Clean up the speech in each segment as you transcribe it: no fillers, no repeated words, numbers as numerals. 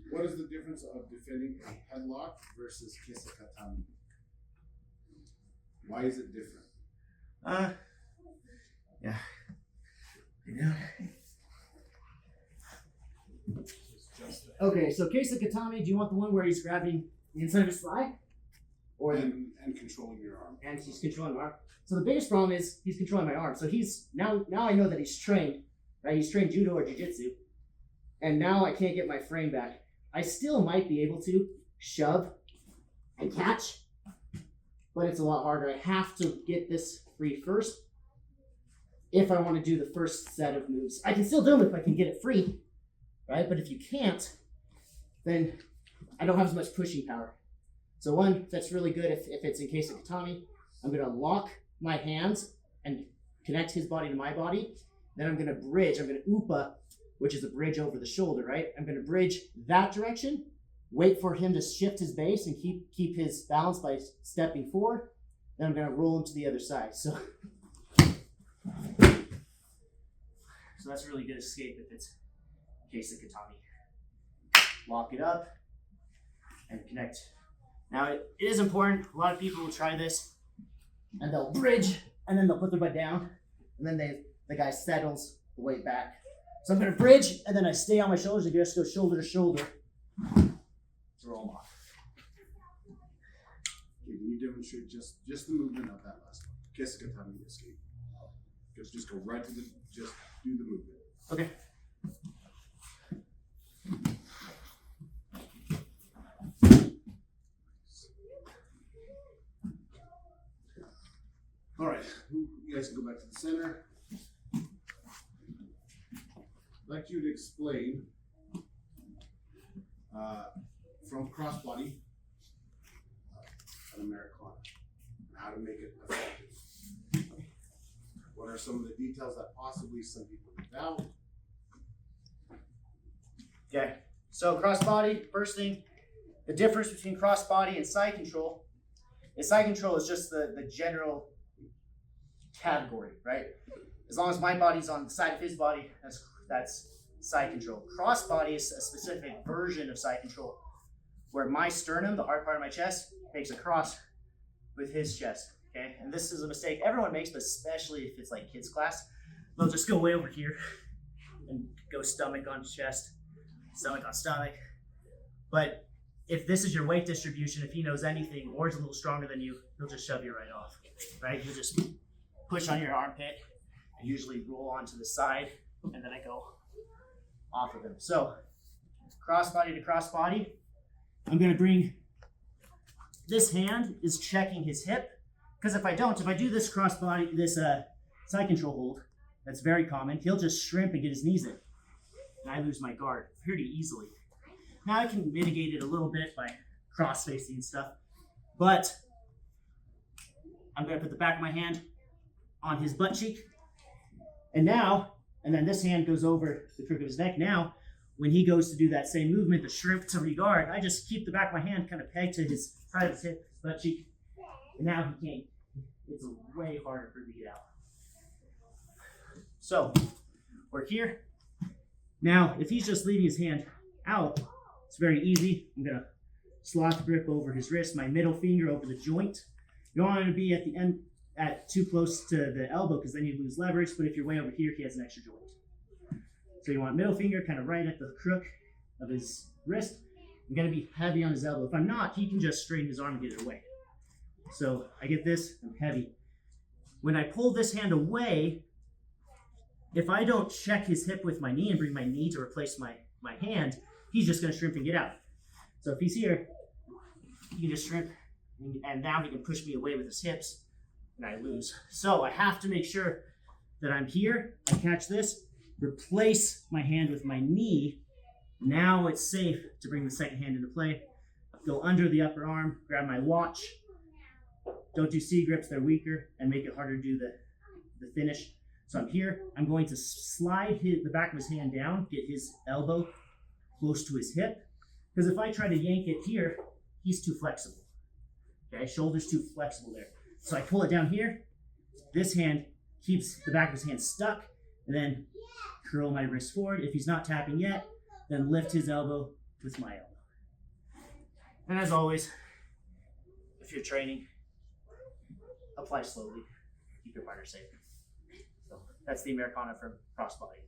What is the difference of defending a headlock versus kisakatami? Why is it different? Yeah. You know. Okay, so kisakatami, do you want the one where he's grabbing the inside of his thigh? Or and controlling your arm. And he's controlling my arm. So the biggest problem is he's controlling my arm. So he's now I know that he's trained, right? He's trained judo or jiu-jitsu. And now I can't get my frame back. I still might be able to shove and catch, but it's a lot harder. I have to get this free first if I want to do the first set of moves. I can still do them if I can get it free, right? But if you can't, then I don't have as much pushing power. So one that's really good if it's in case of katami, I'm going to lock my hands and connect his body to my body. Then I'm going to bridge. I'm going to upa, which is a bridge over the shoulder, right? I'm going to bridge that direction, wait for him to shift his base and keep his balance by stepping forward. Then I'm going to roll him to the other side. So that's really good escape if it's case of katami. Lock it up and connect. Now it is important. A lot of people will try this and they'll bridge and then they'll put their butt down and then the guy settles the weight back. So I'm going to bridge and then I stay on my shoulders and just go shoulder to shoulder to roll them off. Okay, can you demonstrate just the movement of that last one? Kisakatami escape. Just go right to just do the movement. Okay. All right, you guys can go back to the center. I'd like you to explain from crossbody an Americana, how to make it effective. What are some of the details that possibly some people leave out? Okay, so crossbody, first thing, the difference between crossbody and side control is side control is just the general category, right? As long as my body's on the side of his body, that's side control. Crossbody is a specific version of side control where my sternum, the hard part of my chest, makes a cross with his chest, okay? And this is a mistake everyone makes, but especially if it's like kids class, they'll just go way over here and go stomach on chest, stomach on stomach. But if this is your weight distribution, if he knows anything or is a little stronger than you, he'll just shove you right off, right? He'll just push on your armpit and usually roll onto the side, and then I go off of him. So crossbody to crossbody, I'm gonna bring, this hand is checking his hip, because if I do this crossbody, this side control hold, that's very common, he'll just shrimp and get his knees in, and I lose my guard pretty easily. Now I can mitigate it a little bit by cross-facing and stuff, but I'm gonna put the back of my hand on his butt cheek, and then this hand goes over the crook of his neck. Now, when he goes to do that same movement, the shrimp to regard, I just keep the back of my hand kind of pegged to his side of his hip, butt cheek, and now he can't. It's way harder for him to get out. So, we're here. Now, if he's just leaving his hand out, it's very easy. I'm gonna slot the grip over his wrist, my middle finger over the joint. You don't want to be at the end, too close to the elbow, because then you lose leverage, but if you're way over here, he has an extra joint. So you want middle finger kind of right at the crook of his wrist. I'm gonna be heavy on his elbow. If I'm not, he can just straighten his arm and get it away. So I get this, I'm heavy. When I pull this hand away, if I don't check his hip with my knee and bring my knee to replace my hand, he's just gonna shrimp and get out. So if he's here, he can just shrimp, and now he can push me away with his hips, and I lose. So I have to make sure that I'm here, I catch this, replace my hand with my knee. Now it's safe to bring the second hand into play. Go under the upper arm, grab my watch. Don't do C grips, they're weaker, and make it harder to do the finish. So I'm here, I'm going to slide the back of his hand down, get his elbow close to his hip. Because if I try to yank it here, he's too flexible. Okay, shoulder's too flexible there. So I pull it down here, this hand keeps the back of his hand stuck, and then curl my wrist forward. If he's not tapping yet, then lift his elbow with my elbow. And as always, if you're training, apply slowly. Keep your partner safe. So that's the Americana from crossbody.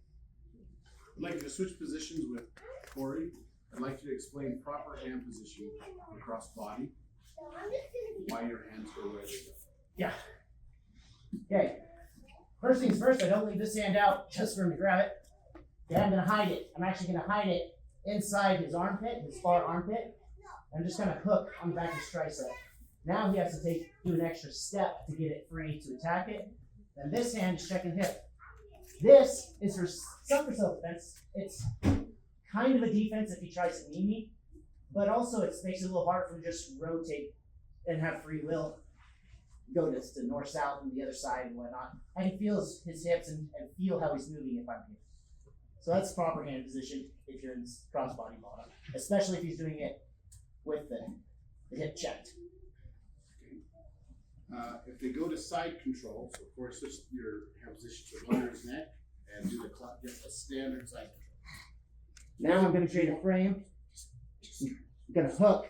I'd like you to switch positions with Corey. I'd like you to explain proper hand position for cross body. Why your hands go where they go. Yeah. Okay. First things first, I don't leave this hand out just for him to grab it. Okay, I'm gonna hide it. I'm actually gonna hide it inside his armpit, his far armpit. I'm just gonna hook on the back of his tricep. Now he has to do an extra step to get it free to attack it. And this hand is checking hip. This is for some for self-defense. It's kind of a defense if he tries to knee me, but also it makes it a little harder for him to just rotate and have free will. Go to north-south and the other side and whatnot. I can feel his hips and feel how he's moving if I'm here. So that's proper hand position if you're in crossbody bottom, especially if he's doing it with the hip checked. If they go to side control, so of course switch your hand position to under his neck and do just a standard side control. Now I'm going to create a frame. I'm going to hook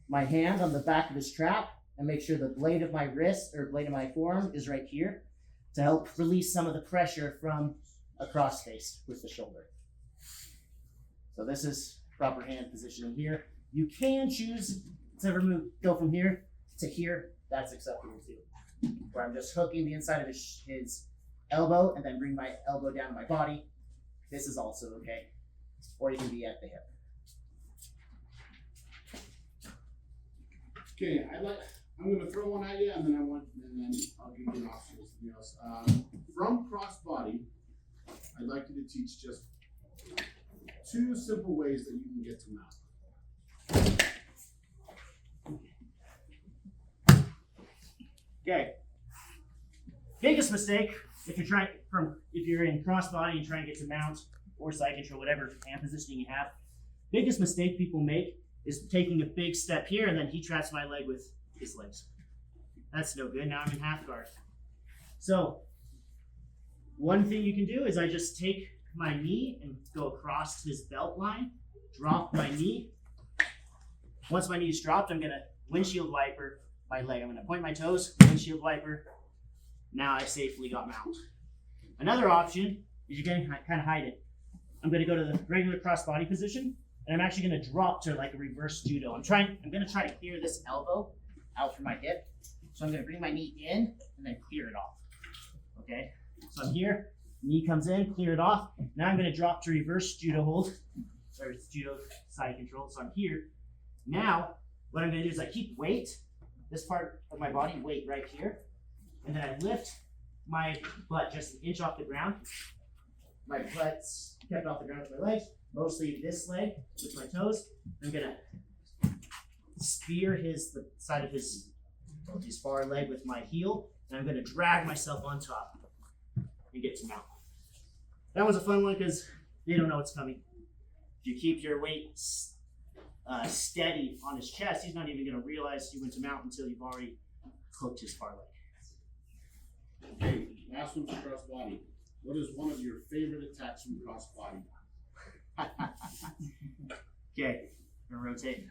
my hand on the back of his trap and make sure the blade of my wrist or blade of my forearm is right here to help release some of the pressure from a cross face with the shoulder. So this is proper hand positioning here. You can choose to go from here to here. That's acceptable too. Where I'm just hooking the inside of his elbow and then bring my elbow down to my body. This is also okay. Or you can be at the hip. Okay, I'm going to throw one at you, and then I'll give you an option for something else. From crossbody, I'd like you to teach just 2 simple ways that you can get to mount. Okay. Biggest mistake if you're in crossbody and trying to get to mount or side control, whatever hand positioning you have. Biggest mistake people make is taking a big step here and then he traps my leg with his legs. That's no good. Now I'm in half guard. So one thing you can do is I just take my knee and go across his belt line, drop my knee. Once my knee is dropped, I'm gonna windshield wiper my leg. I'm gonna point my toes, windshield wiper. Now I safely got mount. Another option is you can kind of hide it. I'm gonna go to the regular crossbody position, and I'm actually gonna drop to like a reverse judo. I'm gonna try to clear this elbow out from my hip. So I'm gonna bring my knee in and then clear it off. Okay, so I'm here, knee comes in, clear it off. Now I'm gonna drop to reverse judo hold, or judo side control. So I'm here. Now, what I'm gonna do is I keep weight, this part of my body, weight right here, and then I lift my butt just an inch off the ground. My butt's kept off the ground with my legs, mostly this leg with my toes. I'm gonna spear the side of his far leg with my heel, and I'm gonna drag myself on top and get to mount. That was a fun one because they don't know what's coming. If you keep your weight steady on his chest, he's not even gonna realize you went to mount until you've already hooked his far leg. Okay, last one's cross body. What is one of your favorite attacks from cross body? Okay, I'm gonna rotate.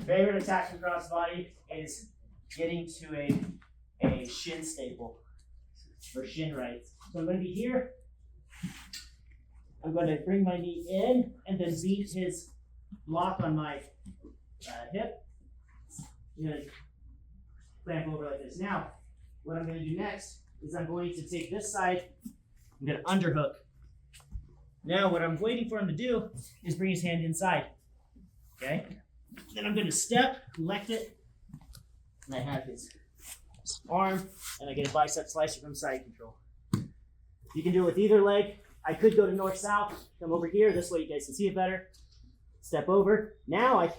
Favorite attack from cross body is getting to a shin staple or shin right. So I'm going to be here. I'm going to bring my knee in and then beat his block on my hip. I'm going to clamp over like this. Now, what I'm going to do next is I'm going to take this side. I'm going to underhook. Now, what I'm waiting for him to do is bring his hand inside. Okay? Then I'm going to step, collect it, and I have his arm, and I get a bicep slicer from side control. You can do it with either leg. I could go to north-south, come over here. This way you guys can see it better. Step over. Now,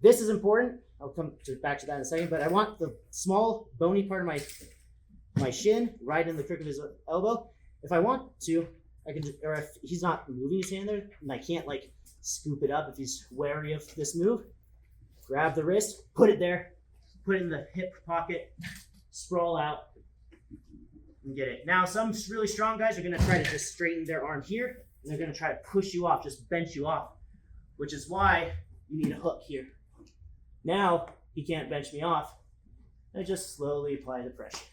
this is important. I'll come back to that in a second, but I want the small bony part of my shin right in the crook of his elbow. If I want to, I can, or if he's not moving his hand there, and I can't like scoop it up if he's wary of this move, grab the wrist, put it there, put it in the hip pocket, sprawl out, and get it. Now, some really strong guys are going to try to just straighten their arm here, and they're going to try to push you off, just bench you off, which is why you need a hook here. Now, he can't bench me off. I just slowly apply the pressure.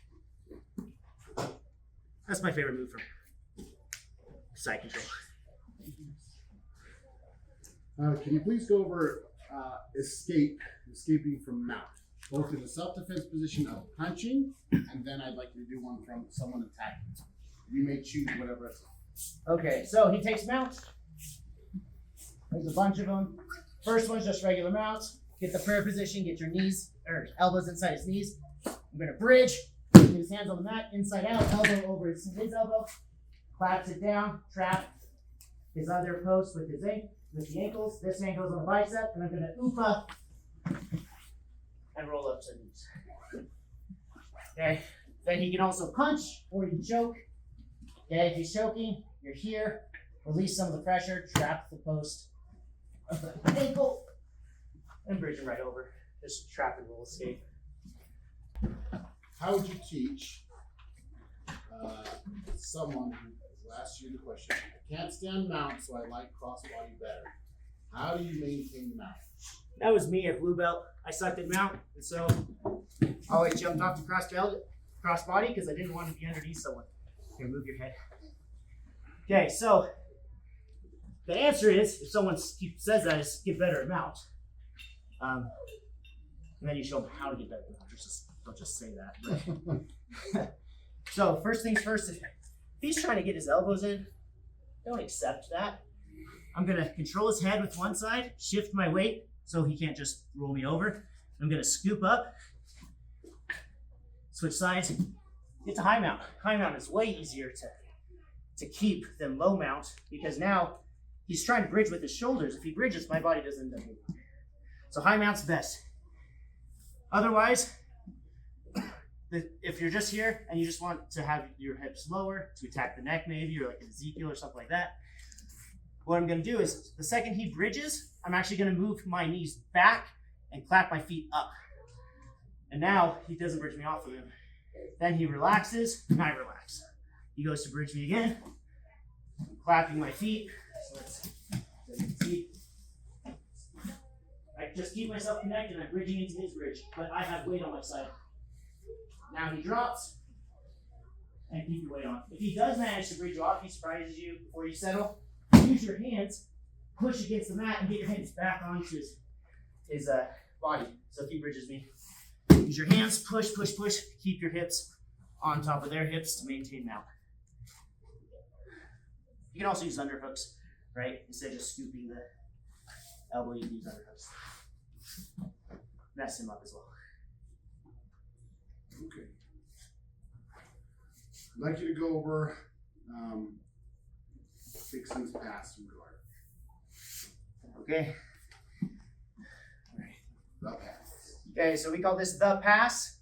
That's my favorite move from side control. Can you please go over escaping from mount, both in the self-defense position of punching, and then I'd like you to do one from someone attacking. You may choose whatever it's on. Okay, so he takes mount. There's a bunch of them. First one's just regular mounts. Get the prayer position, get your knees or elbows inside his knees. I'm gonna bridge, get his hands on the mat, inside out, elbow over his elbow, claps it down, trap his other post with the ankles. This hand goes on the bicep, and I'm gonna oopa and roll up to the knees. Okay, then he can also punch or he can choke. Okay, if he's choking, you're here, release some of the pressure, trap the post of the ankle, and bridge him right over. Just trap and roll escape. How would you teach someone who has asked you the question, I can't stand mount, so I like crossbody better. How do you maintain the mount? That was me at blue belt. I sucked at mount, and so I always jumped off to crossbody because I didn't want to be underneath someone. Here, move your head. Okay, so the answer is, if someone says that, is get better at mount. And then you show them how to get better at mount. Don't just say that. So first things first, if he's trying to get his elbows in, don't accept that. I'm gonna control his head with one side, shift my weight so he can't just roll me over. I'm gonna scoop up, switch sides, get to high mount. High mount is way easier to keep than low mount because now he's trying to bridge with his shoulders. If he bridges, my body doesn't end up moving. So high mount's best. Otherwise, if you're just here and you just want to have your hips lower to attack the neck maybe, or like an Ezekiel or something like that, what I'm gonna do is the second he bridges, I'm actually gonna move my knees back and clap my feet up. And now he doesn't bridge me off of him. Then he relaxes and I relax. He goes to bridge me again, I'm clapping my feet. So let's see. I just keep myself connected and I'm bridging into his bridge, but I have weight on my side. Now he drops, and keep your weight on. If he does manage to bridge you off, he surprises you before you settle, use your hands, push against the mat, and get your hands back onto his body. So if he bridges me, use your hands, push, push, push, keep your hips on top of their hips to maintain mount. You can also use underhooks, right? Instead of just scooping the elbow, you can use underhooks. Mess him up as well. Okay. I'd like you to go over Dixon's pass and guard. Okay. The pass. Okay, so we call this the pass.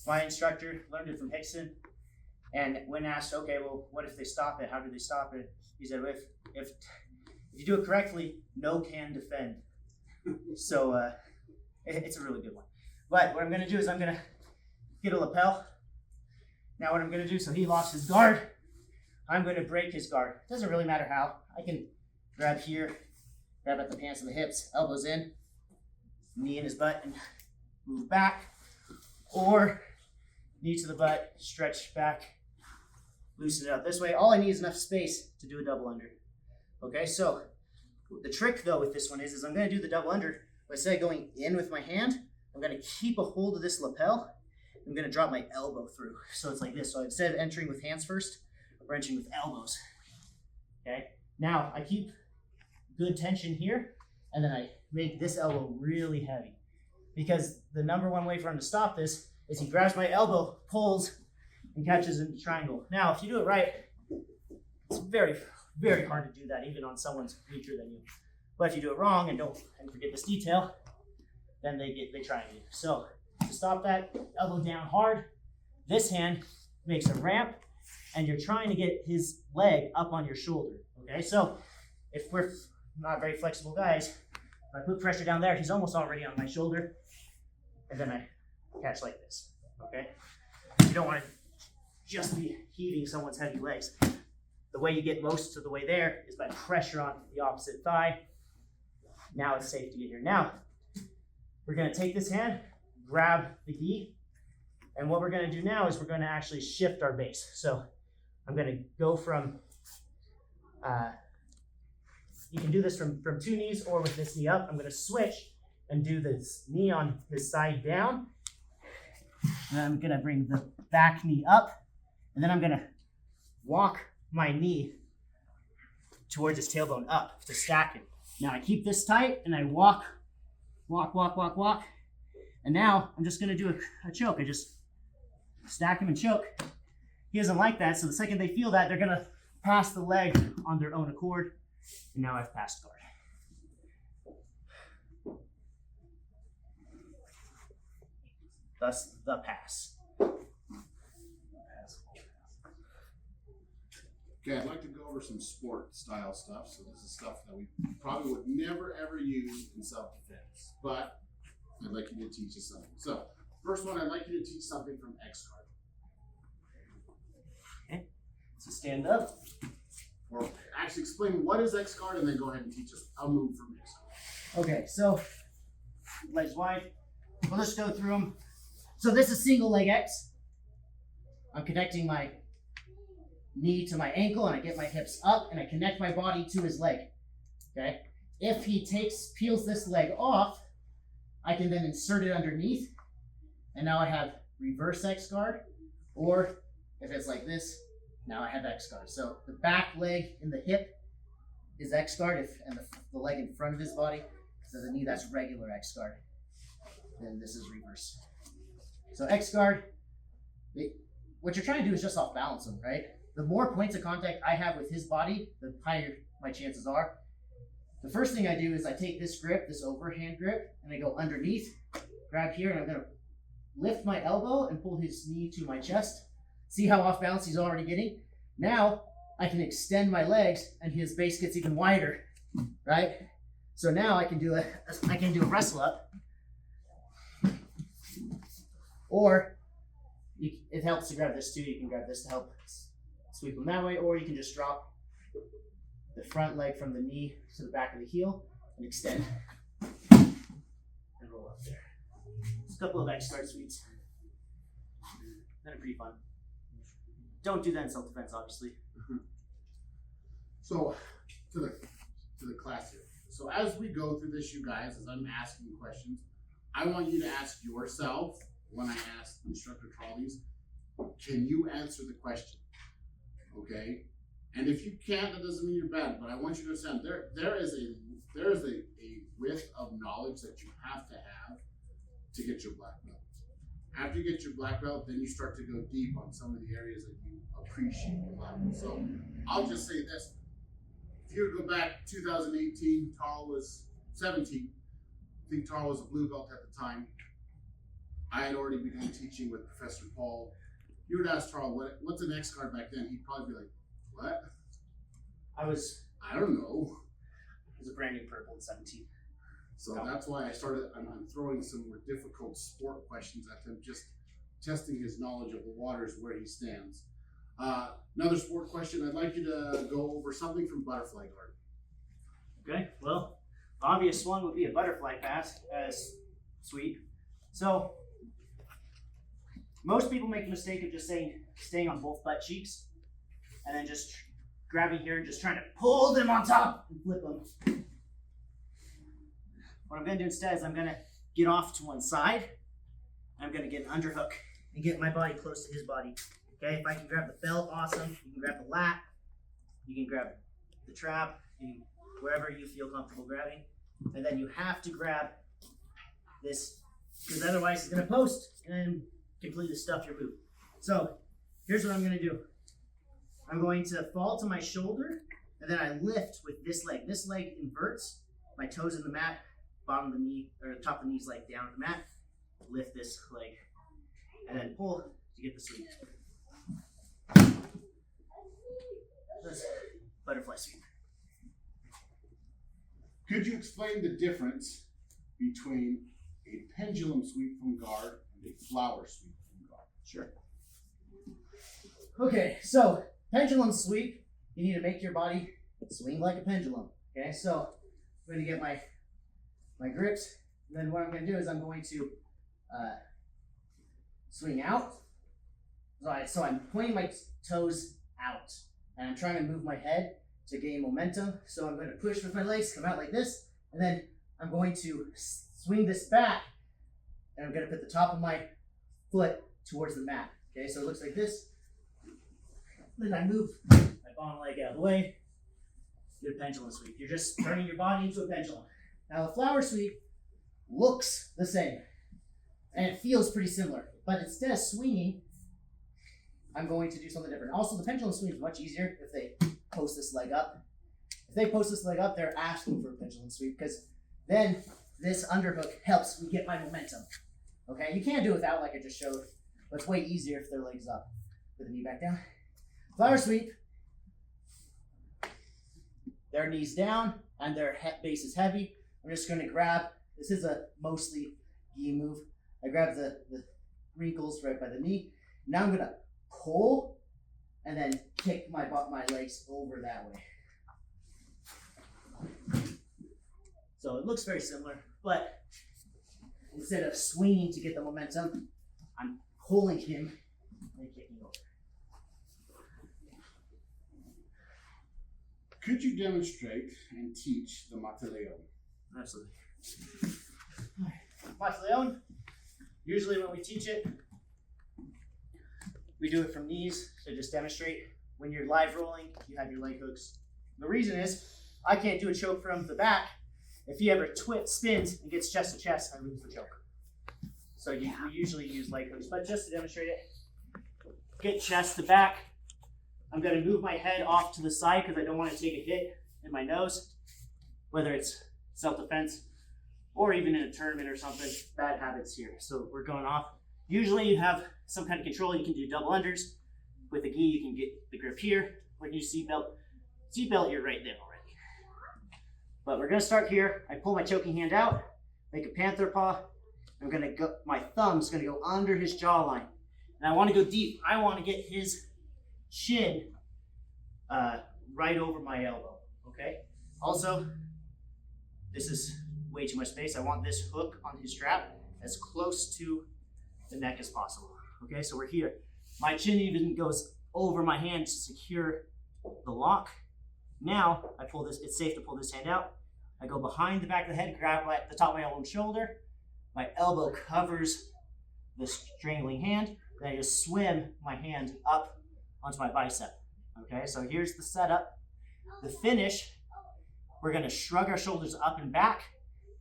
My instructor learned it from Hickson. And when asked, okay, well, what if they stop it? How do they stop it? He said, if you do it correctly, no can defend. So it's a really good one. But what I'm going to do is I'm going to get a lapel. Now what I'm going to do, so he locks his guard, I'm going to break his guard. It doesn't really matter how. I can grab here, grab at the pants and the hips, elbows in, knee in his butt, and move back. Or knee to the butt, stretch back, loosen it up. This way, all I need is enough space to do a double under. Okay, so the trick though with this one is I'm going to do the double under, but instead of going in with my hand, I'm going to keep a hold of this lapel. I'm going to drop my elbow through. So it's like this. So instead of entering with hands first, I'm entering with elbows. Okay. Now I keep good tension here, and then I make this elbow really heavy. Because the number one way for him to stop this is he grabs my elbow, pulls, and catches in the triangle. Now, if you do it right, it's very, very hard to do that, even on someone's weaker than you. But if you do it wrong and forget this detail, then they triangle you. So to stop that, elbow down hard. This hand makes a ramp, and you're trying to get his leg up on your shoulder. Okay, so if we're not very flexible guys, if I put pressure down there, he's almost already on my shoulder, and then I catch like this. Okay, you don't want to just be heaving someone's heavy legs. The way you get most of the way there is by pressure on the opposite thigh. Now it's safe to get here. Now, we're going to take this hand, grab the gi, and what we're going to do now is we're going to actually shift our base. So I'm going to go from, you can do this from 2 knees or with this knee up. I'm going to switch and do this knee on this side down. And I'm going to bring the back knee up, and then I'm going to walk my knee towards his tailbone up to stack it. Now I keep this tight and I walk. And now I'm just going to do a choke. I just stack him and choke. He doesn't like that, so the second they feel that, they're going to pass the leg on their own accord. And now I've passed guard. Thus, the pass. Okay, I'd like to go over some sport style stuff. So this is stuff that we probably would never ever use in self-defense, but I'd like you to teach us something. So first one, I'd like you to teach something from X guard. Okay, so stand up. Or actually explain what is X guard and then go ahead and teach us a move from X guard. Okay, so legs wide. We'll just go through them. So this is single leg X. I'm connecting my knee to my ankle and I get my hips up and I connect my body to his leg. Okay. If he peels this leg off, I can then insert it underneath. And now I have reverse X guard. Or if it's like this, now I have X guard. So the back leg in the hip is X guard, and the leg in front of his body. So the knee, that's regular X guard. Then this is reverse. So X guard, what you're trying to do is just off balance him, right? The more points of contact I have with his body, the higher my chances are. The first thing I do is I take this grip, this overhand grip, and I go underneath, grab here, and I'm gonna lift my elbow and pull his knee to my chest. See how off balance he's already getting? Now I can extend my legs and his base gets even wider, right? So now I can do a wrestle up, or it helps to grab this too. You can grab this to help sweep them that way, or you can just drop the front leg from the knee to the back of the heel and extend and roll up there. It's a couple of X guard sweeps. They're pretty fun. Don't do that in self-defense, obviously. So to the class here. So as we go through this, you guys, as I'm asking questions, I want you to ask yourself, when I ask Instructor Tarl these, can you answer the question? Okay? And if you can't, that doesn't mean you're bad, but I want you to understand there is a width of knowledge that you have to get your black belt. After you get your black belt, then you start to go deep on some of the areas that you appreciate your black belt. So I'll just say this. If you were to go back 2018, Tarl was 17. I think Tarl was a blue belt at the time. I had already begun teaching with Professor Paul. You would ask Tarl, what's an X guard back then? He'd probably be like, what? I don't know. I was a brand new purple in 17. So that's why I'm throwing some more difficult sport questions at him, just testing his knowledge of the waters where he stands. Another sport question, I'd like you to go over something from butterfly guard. Okay, well, the obvious one would be a butterfly pass as sweep. So most people make the mistake of just staying on both butt cheeks and then just grabbing here and just trying to pull them on top and flip them. What I'm going to do instead is I'm going to get off to one side. I'm going to get an underhook and get my body close to his body. Okay, if I can grab the belt, awesome. You can grab the lat. You can grab the trap, wherever you feel comfortable grabbing. And then you have to grab this, because otherwise it's going to post and completely stuff your boot. So here's what I'm going to do. I'm going to fall to my shoulder, and then I lift with this leg. This leg inverts, my toes in the mat, bottom of the knee, or top of the knees like down at the mat. Lift this leg, and then pull to get the sweep. That's butterfly sweep. Could you explain the difference between a pendulum sweep from guard and a flower sweep from guard? Sure. Okay, so pendulum sweep, you need to make your body swing like a pendulum. Okay, so I'm going to get my grips. And then what I'm going to do is I'm going to swing out. So I'm pointing my toes out, and I'm trying to move my head to gain momentum. So I'm going to push with my legs, come out like this, and then I'm going to swing this back, and I'm going to put the top of my foot towards the mat. Okay, so it looks like this. Then I move my bottom leg out of the way. Do a pendulum sweep. You're just turning your body into a pendulum. Now the flower sweep looks the same, and it feels pretty similar. But instead of swinging, I'm going to do something different. Also, the pendulum swing is much easier if they post this leg up. If they post this leg up, they're asking for a pendulum sweep because then this underhook helps me get my momentum. Okay, you can't do it without, like I just showed, but it's way easier if their legs up. Put the knee back down. Flower sweep. Their knees down and their base is heavy. I'm just going to grab. This is a mostly gi move. I grab the wrinkles right by the knee. Now I'm going to pull and then kick my legs over that way. So it looks very similar, but instead of swinging to get the momentum, I'm pulling him and kicking over. Could you demonstrate and teach the Mataleon? Absolutely. Mataleon, usually when we teach it, we do it from knees to just demonstrate. When you're live rolling, you have your leg hooks. The reason is, I can't do a choke from the back. If he ever spins and gets chest to chest, I lose the choke. So we usually use leg hooks, but just to demonstrate it, get chest to back. I'm going to move my head off to the side because I don't want to take a hit in my nose, whether it's self-defense or even in a tournament or something. Bad habits here. So we're going off. Usually you have some kind of control. You can do double unders. With the gi, you can get the grip here. When you seatbelt, you're right there already. But we're going to start here. I pull my choking hand out, make a panther paw. I'm going to go, my thumb's going to go under his jawline. And I want to go deep. I want to get his chin right over my elbow, okay? Also, this is way too much space. I want this hook on his strap as close to the neck as possible, okay? So we're here. My chin even goes over my hand to secure the lock. Now, I pull this, it's safe to pull this hand out. I go behind the back of the head, grab the top of my elbow and shoulder. My elbow covers the strangling hand. Then I just swim my hand up onto my bicep. Okay, so here's the setup. The finish, we're gonna shrug our shoulders up and back.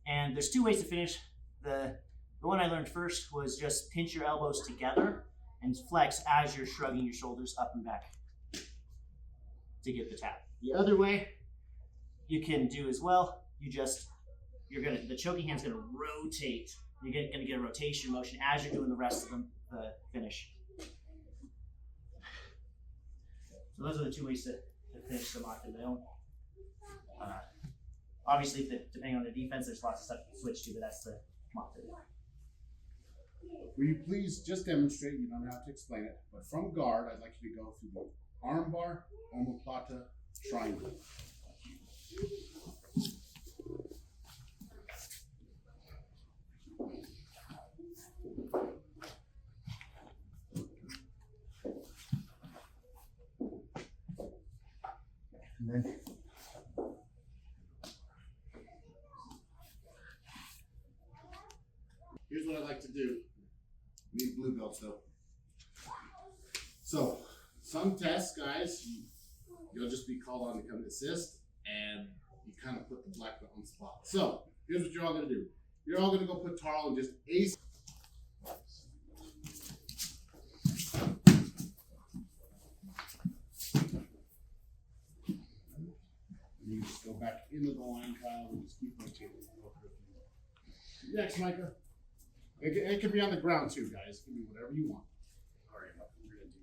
And there's two ways to finish. The one I learned first was just pinch your elbows together and flex as you're shrugging your shoulders up and back to get the tap. The other way you can do as well, the choking hand's gonna rotate. You're gonna get a rotation motion as you're doing the rest of the finish. So those are the two ways to finish the Mataleon. Obviously, depending on the defense, there's lots of stuff you can switch to, but that's the Mataleon. Will you please just demonstrate? You don't have to explain it, but from guard, I'd like you to go through the armbar, omoplata, triangle. And then here's what I'd like to do. We need blue belts though. So some tests, guys, you'll just be called on to come assist, and you kind of put the black belt on the spot. So here's what you're all gonna do. You're all gonna go put Tarl and just ace. You just go back into the line, Kyle, and just keep rotating. Next, Micah. It can be on the ground too, guys. It can be whatever you want. All right, we're gonna do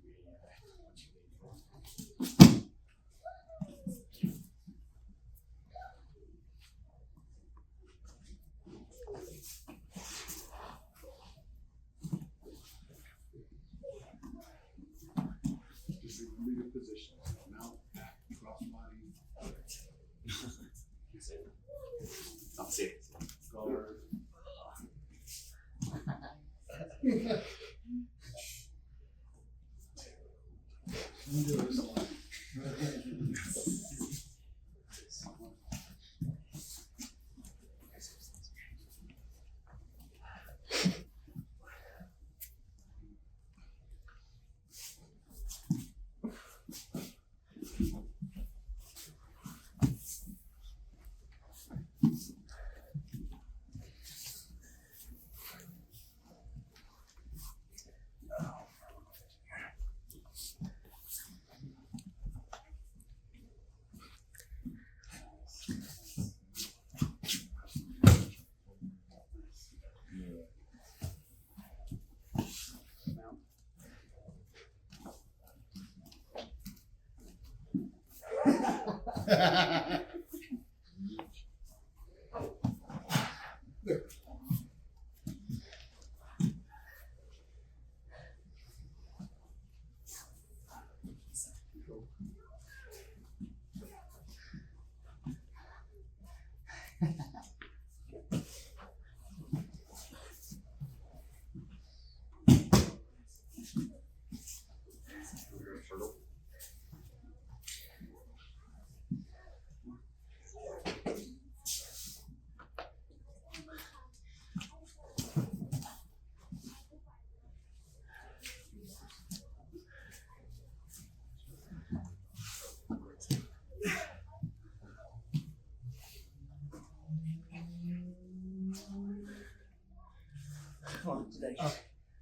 Come on, today. Okay.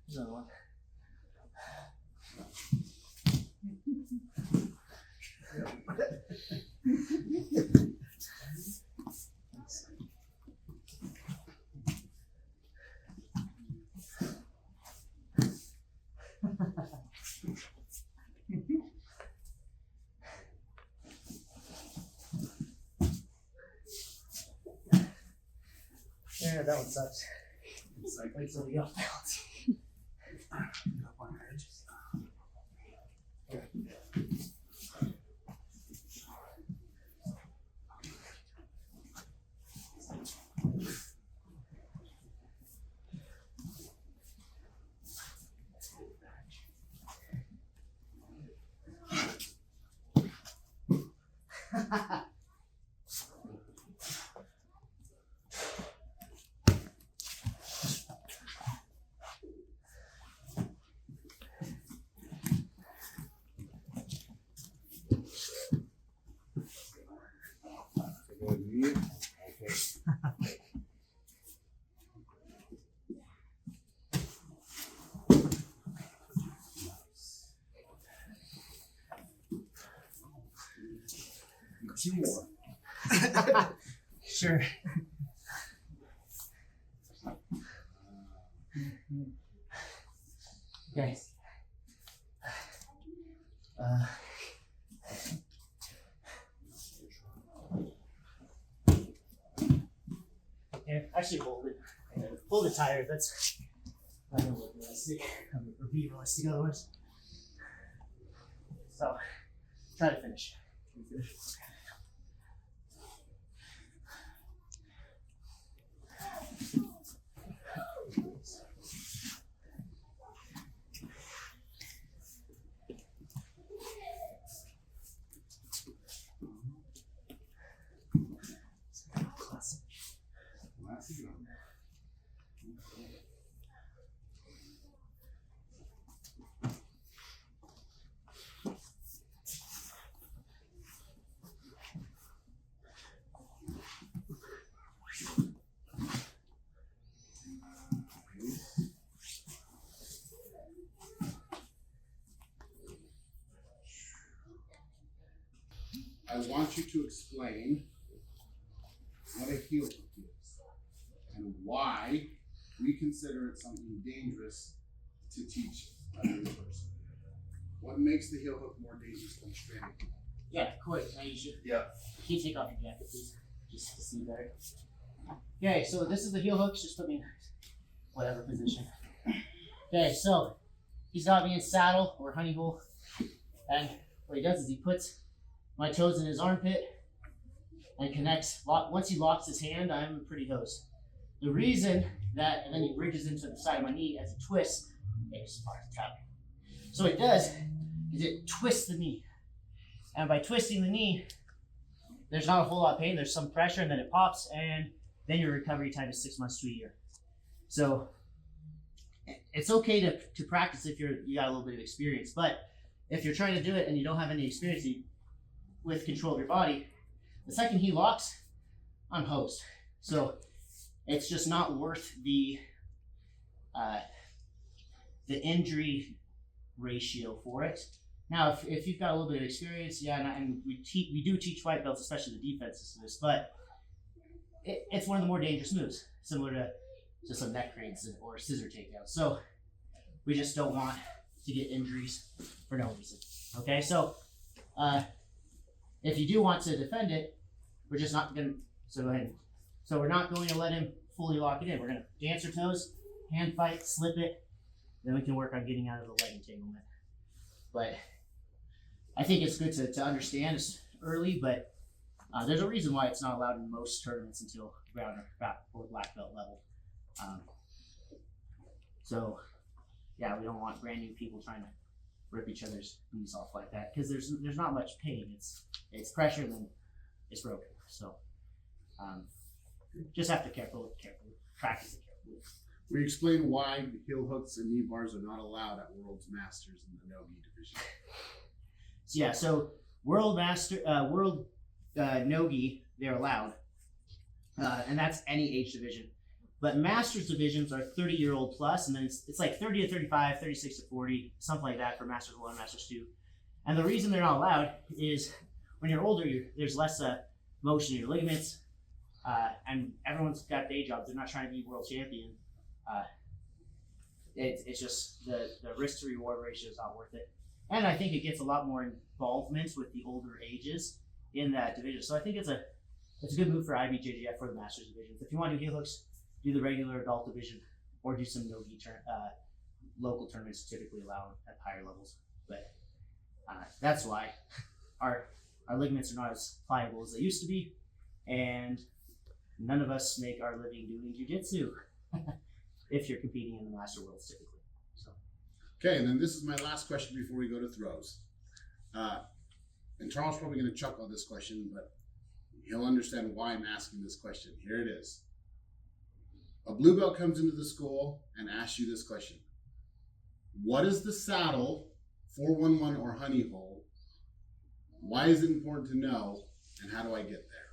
There's another one. Yeah, that one sucks. Wait till we get off balance. Two more. Sure. Okay. Here, actually hold it. Hold it tighter. That's I don't look realistic. Or be realistic otherwise. So try to finish. I want you to explain what a heel hook is and why we consider it something dangerous to teach a new person. What makes the heel hook more dangerous than straight? Yeah, quick. Now you should. Yeah. Can you take off your jacket, please? Just to see better. Okay, so this is the heel hook. Just put me in whatever position. Okay, so he's got me in saddle or honey hole. And what he does is he puts my toes in his armpit and connects. Once he locks his hand, I'm pretty toast. The reason that, and then he bridges into the side of my knee as a twist. Okay, just tap. So what he does, is it twists the knee. And by twisting the knee, there's not a whole lot of pain. There's some pressure, and then it pops, and then your recovery time is 6 months to a year. So it's okay to practice if you got a little bit of experience. But if you're trying to do it and you don't have any experience with control of your body, the second he locks, I'm hosed. So it's just not worth the injury ratio for it. Now, if you've got a little bit of experience, yeah, and we do teach white belts, especially the defenses to this, but it's one of the more dangerous moves, similar to some neck cranes or scissor takedowns. So we just don't want to get injuries for no reason. Okay, so if you do want to defend it, we're just not going to, so go ahead. So we're not going to let him fully lock it in. We're going to dance our toes, hand fight, slip it, then we can work on getting out of the leg entanglement. But I think it's good to understand early, but there's a reason why it's not allowed in most tournaments until brown or black belt level. So yeah, we don't want brand new people trying to rip each other's knees off like that, because there's not much pain. It's pressure, and then it's broken. So just have to carefully practice it carefully. We explain why heel hooks and knee bars are not allowed at World's Masters in the no-gi division. So yeah, so World no-gi, they're allowed, and that's any age division. But Masters divisions are 30-year-old plus, and then it's like 30 to 35, 36 to 40, something like that for Masters 1, Masters 2. And the reason they're not allowed is when you're older, there's less motion in your ligaments, and everyone's got day jobs. They're not trying to be world champion. It's just the risk to reward ratio is not worth it. And I think it gets a lot more involvement with the older ages in that division. So I think it's a good move for IBJJF for the Masters divisions. If you want to do heel hooks, do the regular adult division, or do some no-gi local tournaments typically allow at higher levels. But that's why our ligaments are not as pliable as they used to be, and none of us make our living doing jiu-jitsu if you're competing in the Master Worlds typically. So. Okay, and then this is my last question before we go to throws. And Tarl's probably going to chuckle at this question, but he'll understand why I'm asking this question. Here it is. A blue belt comes into the school and asks you this question. What is the saddle, 411 or honey hole? Why is it important to know, and how do I get there?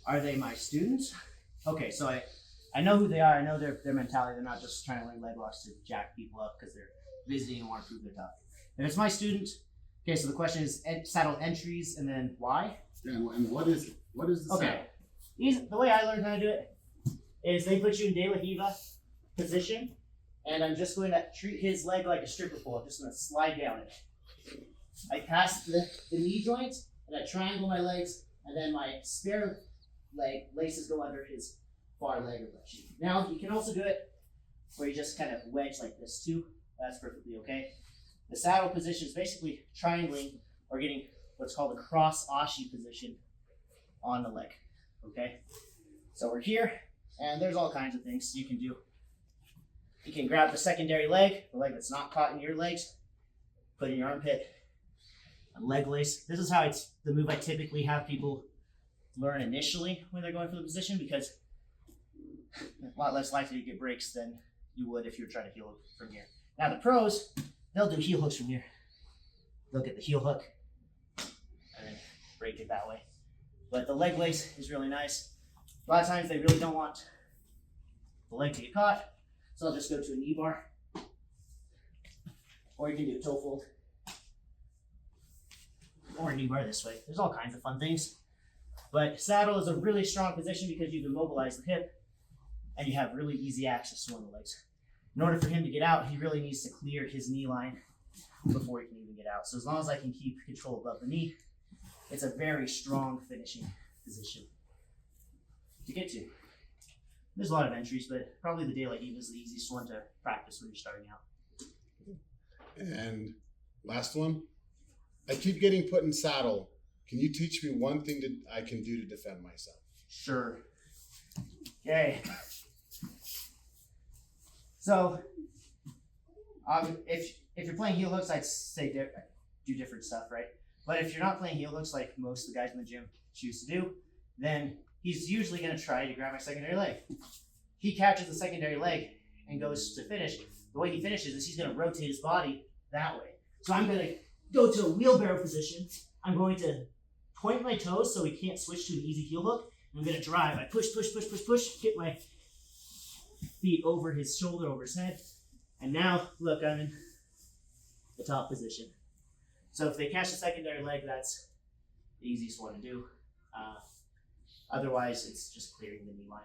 Are they my students? Okay, so I know who they are. I know their mentality. They're not just trying to learn leg locks to jack people up because they're visiting and want to prove they're tough. If it's my student, okay, so the question is saddle entries and then why? Yeah, and what is it? What is the saddle? The way I learned how to do it is they put you in De La Hiva position, and I'm just going to treat his leg like a stripper pole. I'm just going to slide down it. I pass the knee joint, and I triangle my legs, and then my spare leg laces go under his far leg or butt cheek. Now, you can also do it where you just kind of wedge like this too. That's perfectly okay. The saddle position is basically triangling or getting what's called a cross ashi position on the leg, okay? So we're here, and there's all kinds of things you can do. You can grab the secondary leg, the leg that's not caught in your legs, put it in your armpit, a leg lace. This is how it's the move I typically have people learn initially when they're going for the position, because a lot less likely to get breaks than you would if you were trying to heel hook from here. Now the pros, they'll do heel hooks from here. They'll get the heel hook and then break it that way. But the leg lace is really nice. A lot of times they really don't want the leg to get caught, so I'll just go to a knee bar. Or you can do a toe fold. Or a knee bar this way. There's all kinds of fun things. But saddle is a really strong position because you can mobilize the hip and you have really easy access to one of the legs. In order for him to get out, he really needs to clear his knee line before he can even get out. So as long as I can keep control above the knee, it's a very strong finishing position to get to. There's a lot of entries, but probably the De La Hiva is the easiest one to practice when you're starting out. And last one, I keep getting put in saddle. Can you teach me one thing that I can do to defend myself? Sure. Okay. So, if you're playing heel hooks, I'd say do different stuff, right? But if you're not playing heel hooks like most of the guys in the gym choose to do, then he's usually going to try to grab my secondary leg. He catches the secondary leg and goes to finish. The way he finishes is he's going to rotate his body that way. So I'm going to go to a wheelbarrow position. I'm going to point my toes so he can't switch to an easy heel hook. I'm going to drive. I push, hit my feet over his shoulder, over his head. And now, look, I'm in the top position. So if they catch the secondary leg, that's the easiest one to do. Otherwise, it's just clearing the knee line.